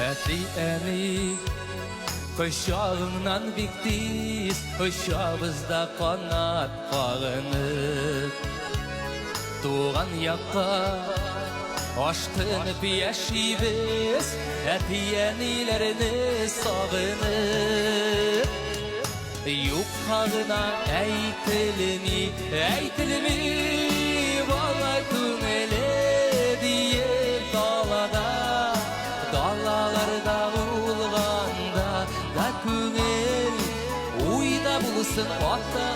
Әтиәни Құшағыңнан біктіз Құшағызда қанат қағынып Туған яққа Аштынып яшибіз Әтиәнилеріні сағынып Юққағына әйтілмей Бала көңілі дейір далада Далаларда ұлғанда да көңіл Ойда бұлысын ата